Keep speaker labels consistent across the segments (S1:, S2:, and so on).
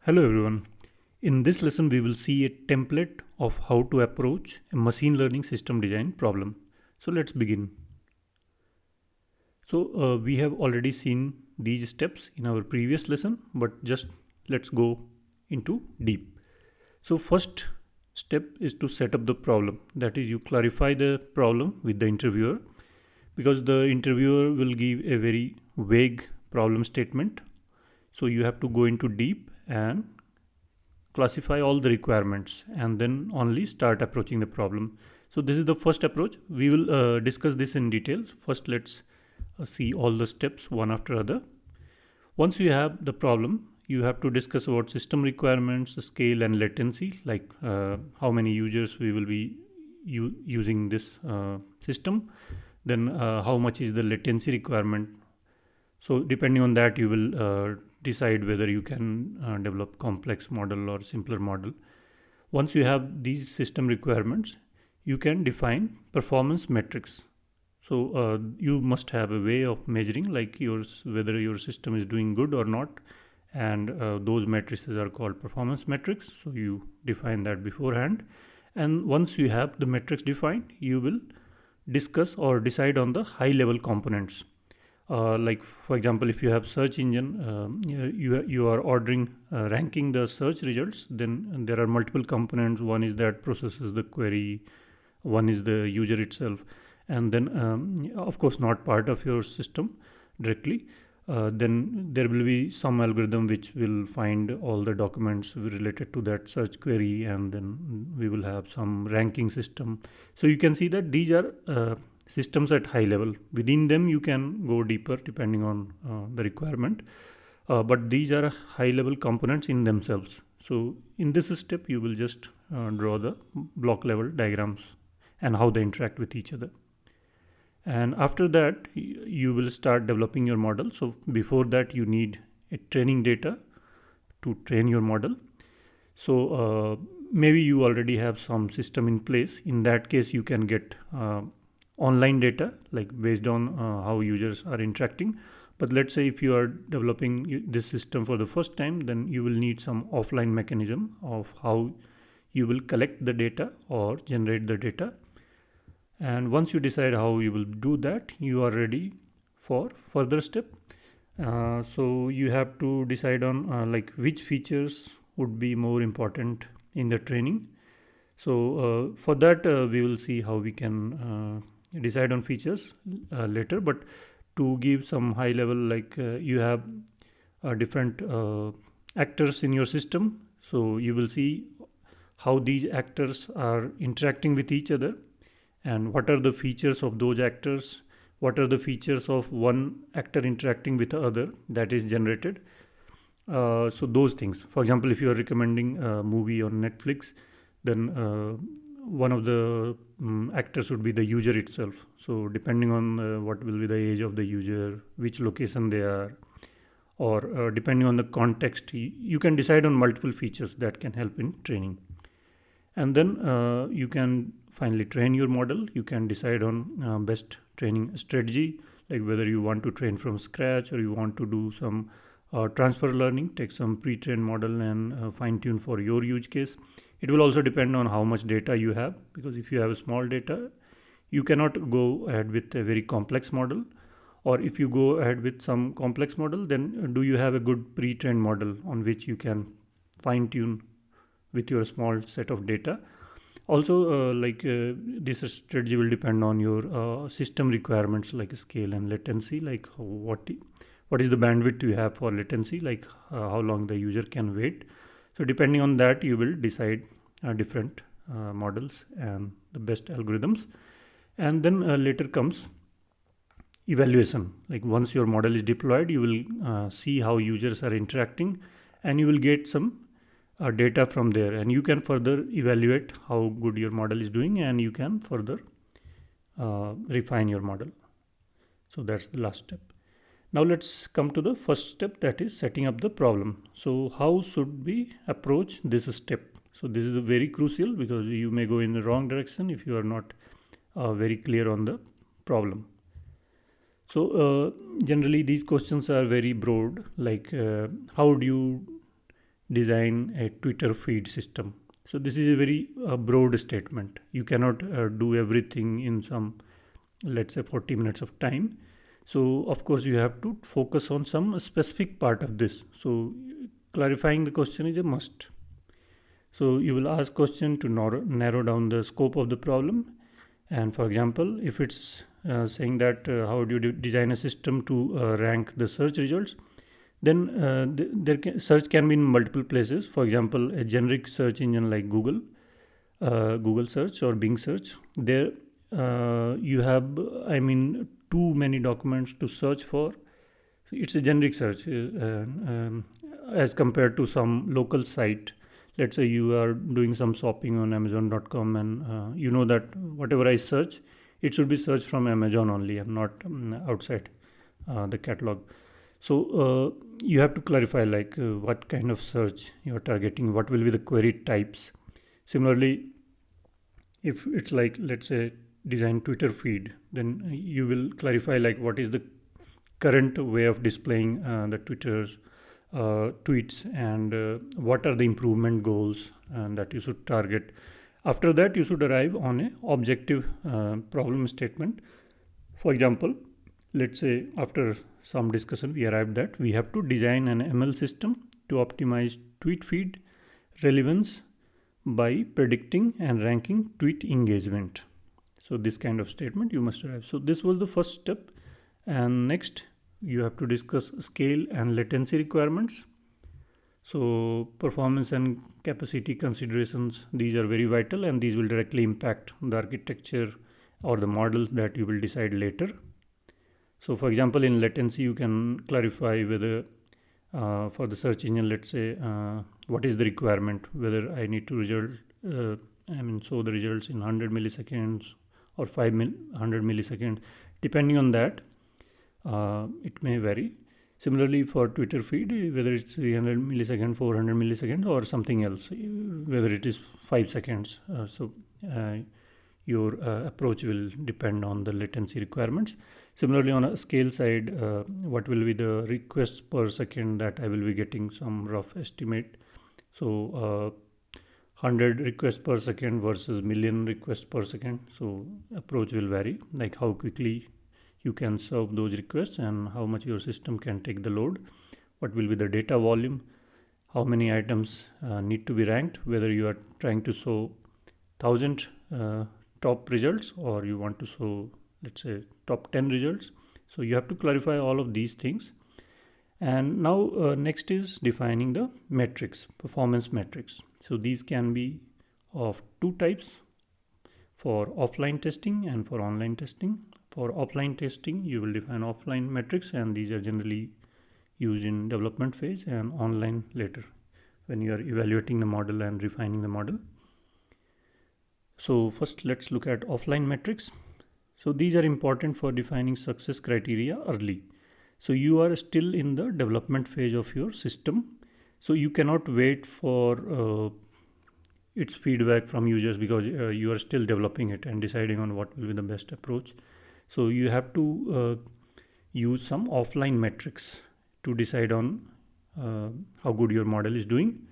S1: Hello everyone. In this lesson, we will see a template of how to approach a machine learning system design problem. So let's begin. We have already seen these steps in our previous lesson, but just let's go into deep. So first step is to set up the problem. That is, you clarify the problem with the interviewer, because the interviewer will give a very vague problem statement. So you have to go into deep and classify all the requirements and then only start approaching the problem. So this is the first approach. We will discuss this in detail. First, let's see all the steps one after other. Once you have the problem, you have to discuss about system requirements, scale and latency, like how many users we will be using this system, then how much is the latency requirement. So depending on that, you will decide whether you can develop complex model or simpler model. Once you have these system requirements, you can define performance metrics. So you must have a way of measuring like whether your system is doing good or not, and those matrices are called performance metrics. So you define that beforehand, and once you have the metrics defined, you will discuss or decide on the high level components. Like for example, if you have search engine, you are ordering ranking the search results, then there are multiple components. One is that processes the query, one is the user itself, and then of course not part of your system directly. Then there will be some algorithm which will find all the documents related to that search query, and then we will have some ranking system. So you can see that these are systems at high level. Within them you can go deeper depending on the requirement, but these are high level components in themselves. So in this step you will just draw the block level diagrams and how they interact with each other, and after that you will start developing your model. So before that you need a training data to train your model. So maybe you already have some system in place. In that case you can get online data, like based on how users are interacting. But let's say if you are developing this system for the first time, then you will need some offline mechanism of how you will collect the data or generate the data. And once you decide how you will do that, you are ready for further step. So you have to decide on like which features would be more important in the training. So for that we will see how we can decide on features later. But to give some high level, like you have different actors in your system. So you will see how these actors are interacting with each other, and what are the features of those actors, what are the features of one actor interacting with the other that is generated. So those things, for example, if you are recommending a movie on Netflix, then one of the actors would be the user itself. So depending on what will be the age of the user, which location they are, or depending on the context, you can decide on multiple features that can help in training. And then you can finally train your model. You can decide on best training strategy, like whether you want to train from scratch or you want to do some transfer learning, take some pre-trained model and fine tune for your use case. It will also depend on how much data you have, because if you have a small data, you cannot go ahead with a very complex model. Or if you go ahead with some complex model, then do you have a good pre-trained model on which you can fine tune with your small set of data. Also this strategy will depend on your system requirements, like scale and latency, like what is the bandwidth you have for latency, like how long the user can wait. So depending on that you will decide different models and the best algorithms. And then later comes evaluation. Like once your model is deployed, you will see how users are interacting, and you will get some data from there, and you can further evaluate how good your model is doing, and you can further refine your model. So that's the last step. Now let's come to the first step, that is setting up the problem. So how should we approach this step? So this is very crucial, because you may go in the wrong direction if you are not very clear on the problem. So generally these questions are very broad, like how do you design a Twitter feed system. So this is a very broad statement. You cannot do everything in some, let's say, 40 minutes of time. So of course you have to focus on some specific part of this. So clarifying the question is a must. So you will ask question to narrow down the scope of the problem. And for example, if it's saying that how do you design a system to rank the search results, then search can be in multiple places. For example, a generic search engine like Google, Google search or Bing search, there you have, I mean, too many documents to search for. It's a generic search as compared to some local site. Let's say you are doing some shopping on Amazon.com, and you know that whatever I search, it should be searched from Amazon only and not outside the catalog. So you have to clarify like what kind of search you are targeting, what will be the query types. Similarly, if it's like, let's say, design Twitter feed, then you will clarify like what is the current way of displaying the Twitter's tweets, and what are the improvement goals that you should target. After that, you should arrive on a objective problem statement. For example, let's say after some discussion we arrived that we have to design an ML system to optimize tweet feed relevance by predicting and ranking tweet engagement. So this kind of statement you must arrive. So this was the first step, and next you have to discuss scale and latency requirements. So performance and capacity considerations, these are very vital, and these will directly impact the architecture or the models that you will decide later. So for example, in latency you can clarify whether for the search engine, let's say, what is the requirement, whether I need to show the results in 100 milliseconds or 500 milliseconds. Depending on that, it may vary. Similarly, for Twitter feed, whether it's 300 milliseconds, 400 milliseconds, or something else, whether it is 5 seconds. Your approach will depend on the latency requirements. Similarly, on a scale side, what will be the requests per second that I will be getting, some rough estimate. So 100 requests per second versus million requests per second. So approach will vary, like how quickly you can serve those requests and how much your system can take the load. What will be the data volume, how many items need to be ranked, whether you are trying to show 1000 top results or you want to show, let's say, top 10 results. So you have to clarify all of these things. And now next is defining the metrics, performance metrics. So these can be of two types, for offline testing and for online testing. For offline testing, you will define offline metrics, and these are generally used in development phase, and online later when you are evaluating the model and refining the model. So first let's look at offline metrics. So these are important for defining success criteria early. So you are still in the development phase of your system. So you cannot wait for its feedback from users, because you are still developing it and deciding on what will be the best approach. So you have to use some offline metrics to decide on how good your model is doing.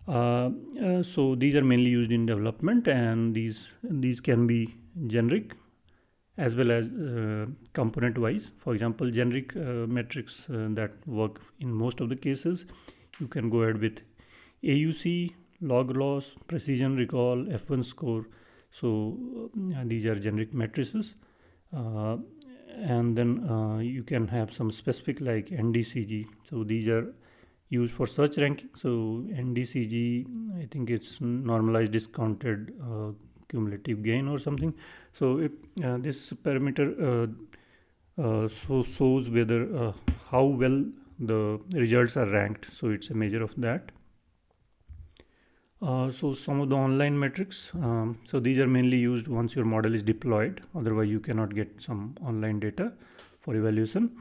S1: So these are mainly used in development, and these can be generic as well as component wise. For example, generic metrics that work in most of the cases, you can go ahead with AUC, log loss, precision recall, F1 score. So these are generic matrices. And then you can have some specific like NDCG. So these are used for search ranking. So NDCG, I think it's normalized discounted cumulative gain or something. So if this parameter shows whether how well the results are ranked. So it's a measure of that. So some of the online metrics, so these are mainly used once your model is deployed, otherwise you cannot get some online data for evaluation.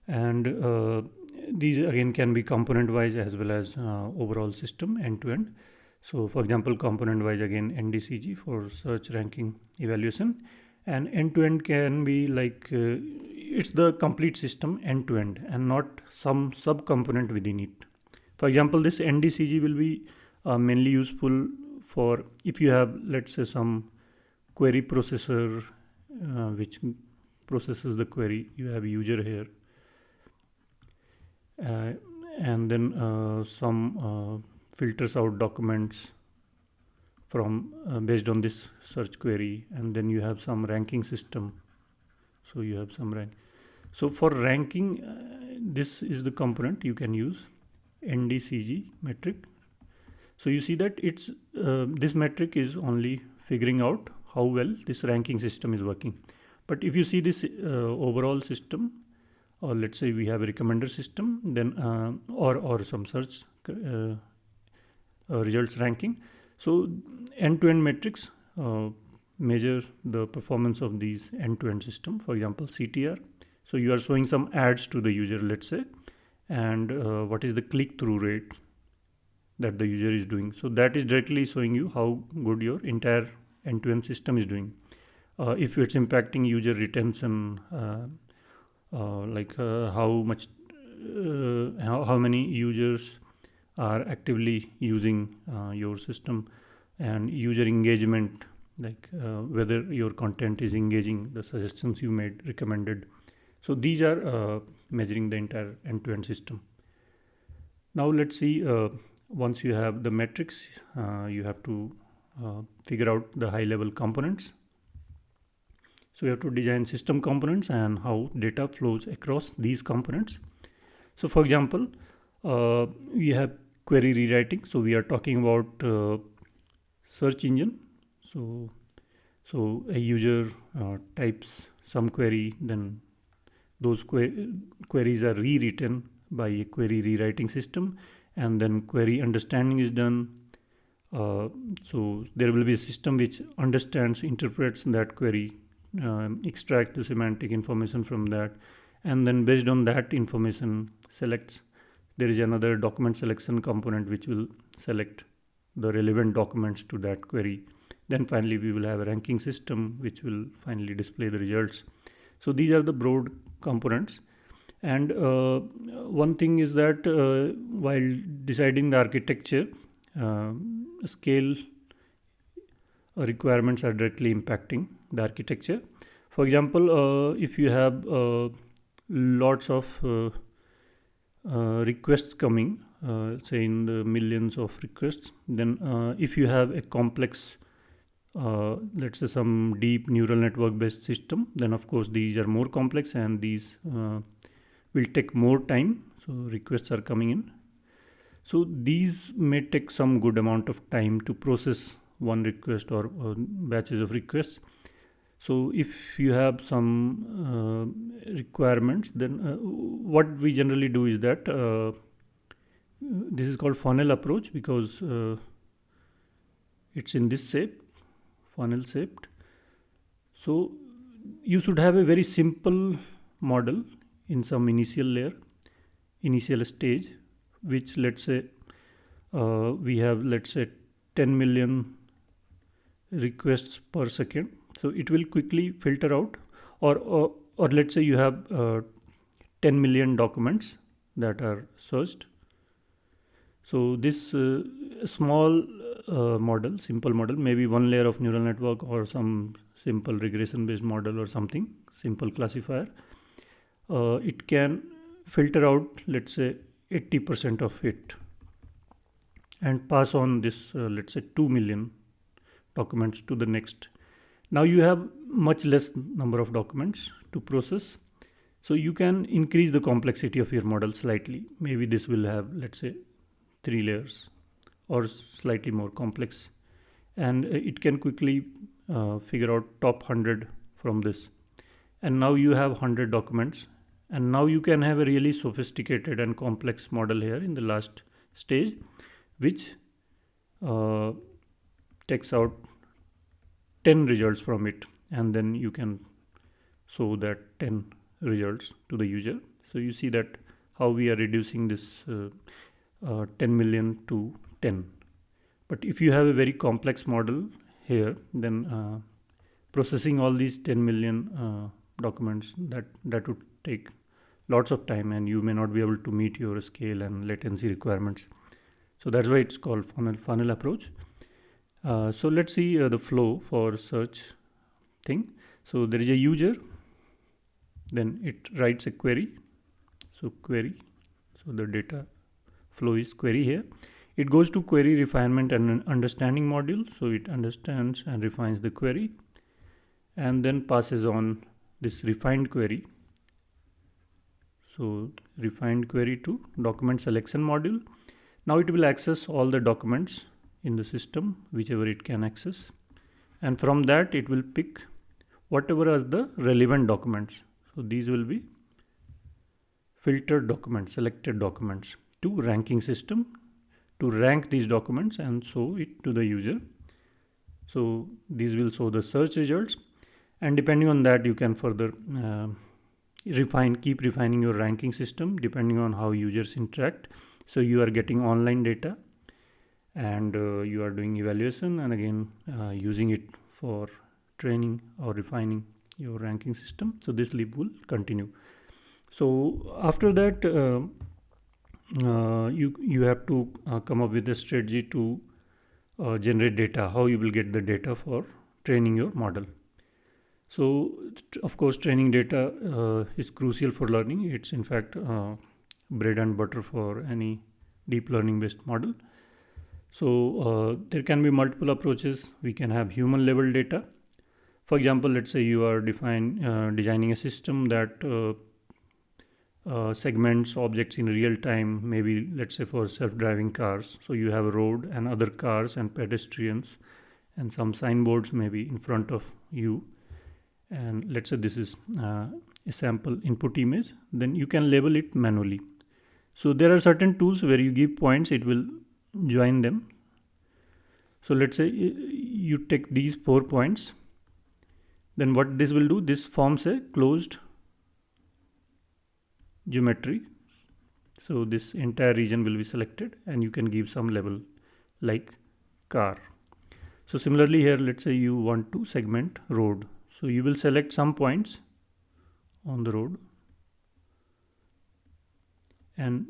S1: And these again can be component wise as well as overall system end to end. So for example, component wise, again NDCG for search ranking evaluation, and end to end can be like it's the complete system end to end and not some sub component within it. For example, this NDCG will be mainly useful for if you have, let's say, some query processor which processes the query. You have user here, and then some filters out documents from based on this search query, and then you have some ranking system. So you have some rank. So for ranking, this is the component you can use, NDCG metric. So you see that it's this metric is only figuring out how well this ranking system is working. But if you see this overall system, or let's say we have a recommender system, then or some search results ranking. So end-to-end metrics measure the performance of these end-to-end system. For example, CTR. So you are showing some ads to the user, let's say, and what is the click-through rate that the user is doing. So that is directly showing you how good your entire end-to-end system is doing. If it's impacting user retention, like how much, how many users are actively using your system, and user engagement, like whether your content is engaging, the suggestions you made, recommended. So these are measuring the entire end-to-end system. Now let's see, once you have the metrics, you have to figure out the high-level components. So you have to design system components and how data flows across these components. So for example, we have query rewriting. So we are talking about search engine. So a user types some query, then those queries are rewritten by a query rewriting system, and then query understanding is done. So there will be a system which understands, interprets that query, extract the semantic information from that, and then based on that information selects. There is another document selection component which will select the relevant documents to that query. Then finally we will have a ranking system which will finally display the results. So these are the broad components. And one thing is that while deciding the architecture, scale requirements are directly impacting the architecture. For example, if you have lots of requests coming, say in the millions of requests, then if you have a complex, let's say some deep neural network based system, then of course these are more complex and these will take more time. So requests are coming in. So these may take some good amount of time to process one request or batches of requests. So if you have some requirements, then what we generally do is that this is called funnel approach, because it's in this shape, funnel shaped. So you should have a very simple model in some initial layer, initial stage, which let's say we have, let's say 10 million requests per second. So it will quickly filter out, or let's say you have 10 million documents that are searched. So this small model, simple model, maybe one layer of neural network or some simple regression based model or something, simple classifier, it can filter out, let's say 80% of it, and pass on this, let's say 2 million documents to the next. Now you have much less number of documents to process. So you can increase the complexity of your model slightly. Maybe this will have, let's say 3 layers or slightly more complex. And it can quickly figure out top 100 from this. And now you have 100 documents. And now you can have a really sophisticated and complex model here in the last stage, which takes out 10 results from it, and then you can show that 10 results to the user. So you see that how we are reducing this 10 million to 10. But if you have a very complex model here, then processing all these 10 million documents, that would take lots of time and you may not be able to meet your scale and latency requirements. So that's why it's called funnel approach. So let's see the flow for search thing. So there is a user, then it writes a query. So query, so the data flow is query here. It goes to query refinement and understanding module. So it understands and refines the query and then passes on this refined query. So refined query to document selection module. Now it will access all the documents in the system, whichever it can access. And from that it will pick whatever are the relevant documents. So these will be filtered documents, selected documents to ranking system to rank these documents and show it to the user. So these will show the search results, and depending on that you can further keep refining your ranking system depending on how users interact. So you are getting online data and you are doing evaluation and again using it for training or refining your ranking system. So this loop will continue. So after that you have to come up with a strategy to generate data, how you will get the data for training your model. So of course training data is crucial for learning. It's in fact bread and butter for any deep learning based model. So there can be multiple approaches. We can have human level data. For example, let's say you are designing a system that segments objects in real time, maybe let's say for self-driving cars. So you have a road and other cars and pedestrians and some signboards maybe in front of you, and let's say this is a sample input image. Then you can label it manually. So there are certain tools where you give points, it will join them. So let's say you take these 4 points, then what this will do, this forms a closed geometry. So this entire region will be selected and you can give some label like car. So similarly here, let's say you want to segment road. So you will select some points on the road, and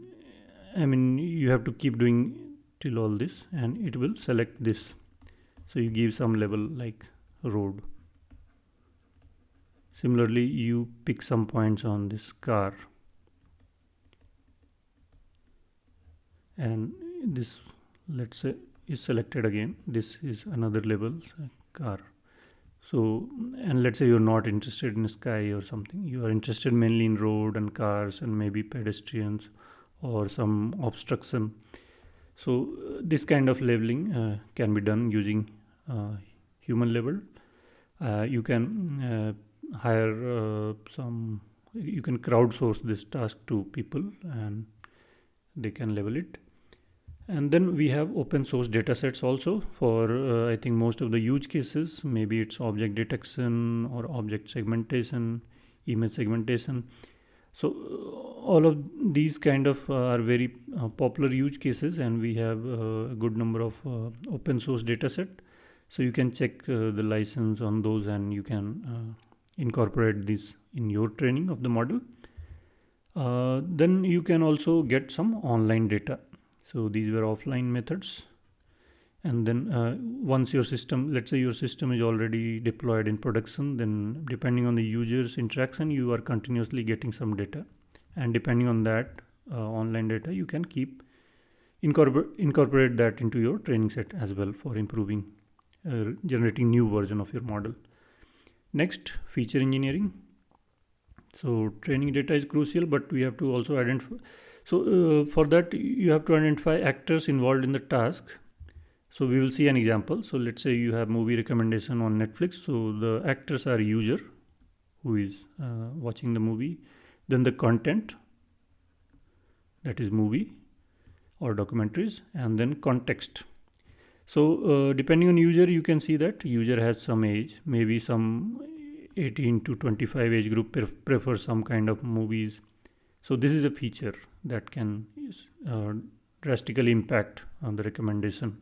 S1: I mean you have to keep doing till all this and it will select this. So you give some label like road. Similarly you pick some points on this car, and this let's say is selected again. This is another label, car. So, and let's say you're not interested in sky or something, you are interested mainly in road and cars and maybe pedestrians or some obstruction. So this kind of labeling can be done using human level. You can hire you can crowdsource this task to people and they can label it. And then we have open source datasets also for I think most of the use cases. Maybe it's object detection or object segmentation, image segmentation. So all of these kind of are very popular use cases, and we have a good number of open source dataset. So you can check the license on those and you can incorporate this in your training of the model. Then you can also get some online data. So these were offline methods. And then once your system, let's say your system is already deployed in production, then depending on the user's interaction, you are continuously getting some data. And depending on that online data, you can keep incorporate that into your training set as well for improving, generating new version of your model. Next, feature engineering. So training data is crucial, but we have to also identify. So for that, you have to identify actors involved in the task. So we will see an example. So let's say you have movie recommendation on Netflix. So the actors are user who is watching the movie, then the content, that is movie or documentaries, and then context. So depending on user, you can see that user has some age, maybe some 18 to 25 age group prefers some kind of movies. So this is a feature that can drastically impact on the recommendation.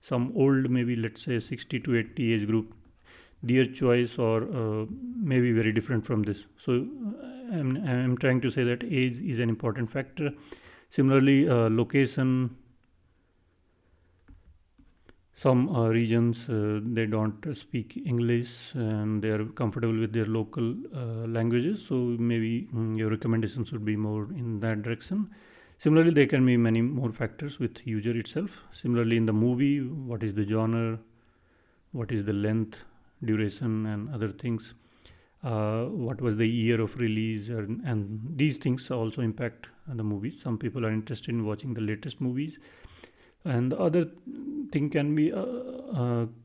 S1: Some old, maybe let's say 60 to 80 age group, their choice or may be very different from this. So I'm trying to say that age is an important factor. Similarly, location. Some regions they don't speak English and they are comfortable with their local languages. So maybe your recommendations should be more in that direction. Similarly, there can be many more factors with user itself. Similarly, in the movie, what is the genre, what is the length, duration, and other things. What was the year of release, and these things also impact the movies. Some people are interested in watching the latest movies, and the other thing can be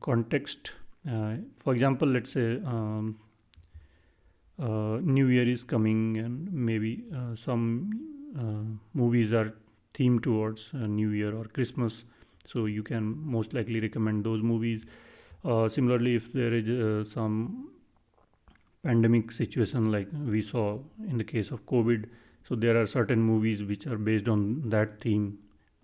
S1: context. For example, let's say New Year is coming, and maybe some movies are themed towards New Year or Christmas, so you can most likely recommend those movies. Similarly, if there is some pandemic situation like we saw in the case of COVID, so there are certain movies which are based on that theme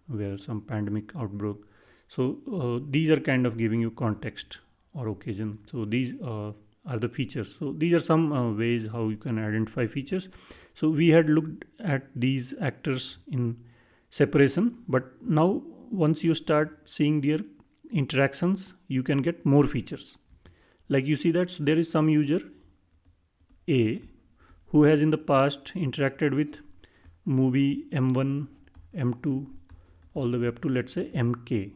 S1: where some pandemic outbroke. So these are kind of giving you context or occasion. So these are the features. So these are some ways how you can identify features. So we had looked at these actors in separation, but now once you start seeing their interactions, you can get more features. Like you see that there is some user A who has in the past interacted with movie M1, M2, all the way up to, let's say, MK.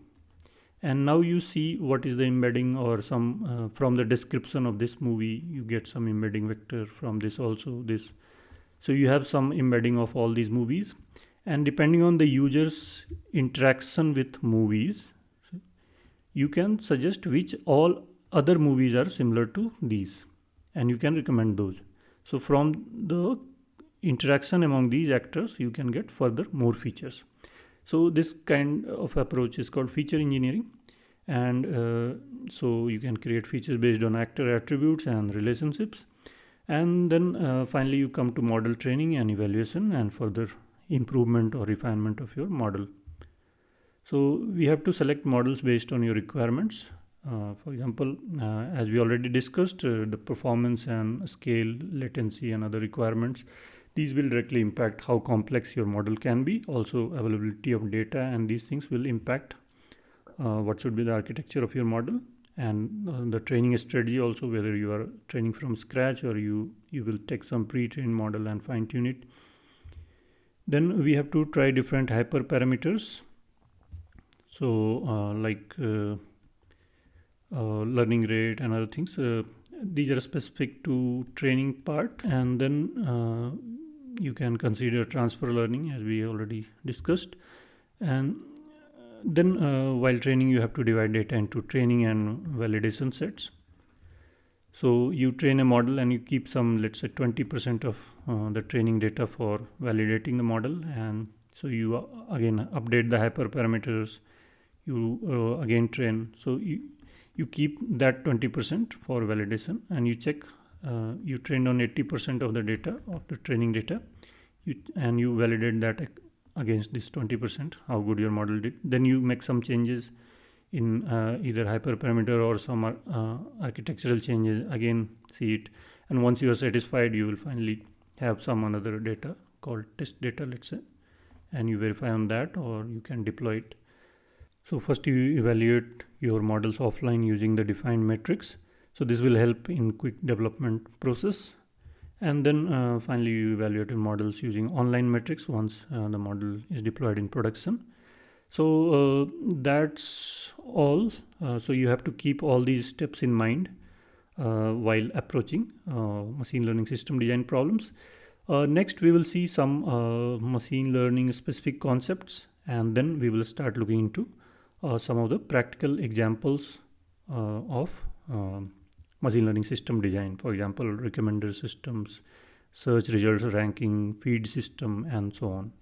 S1: And now you see what is the embedding or some from the description of this movie, you get some embedding vector from this also, this. So you have some embedding of all these movies, and depending on the user's interaction with movies, you can suggest which all other movies are similar to these, and you can recommend those. So from the interaction among these actors, you can get further more features. So this kind of approach is called feature engineering, and so you can create features based on actor attributes and relationships. And then finally you come to model training and evaluation and further improvement or refinement of your model. So we have to select models based on your requirements. For example, as we already discussed, the performance and scale, latency, and other requirements, these will directly impact how complex your model can be. Also, availability of data, and these things will impact what should be the architecture of your model, and the training strategy also, whether you are training from scratch or you will take some pre-trained model and fine-tune it. Then we have to try different hyperparameters. So like learning rate and other things. These are specific to training part, and then you can consider transfer learning as we already discussed. And then while training, you have to divide data into training and validation sets. So you train a model and you keep some, let's say 20% of the training data for validating the model, and so you again update the hyperparameters, you again train. So you keep that 20% for validation, and you check you trained on 80% of the data of the training data, and you validate that against this 20%, how good your model did. Then you make some changes in either hyperparameter or some architectural changes, again see it, and once you are satisfied, you will finally have some another data called test data, let's say, and you verify on that, or you can deploy it. So first you evaluate your models offline using the defined metrics. So this will help in quick development process. And then finally you evaluate your models using online metrics once the model is deployed in production. So that's all. So you have to keep all these steps in mind while approaching machine learning system design problems. Next we will see some machine learning specific concepts, and then we will start looking into some of the practical examples of machine learning system design. For example, recommender systems, search results ranking, feed system, and so on.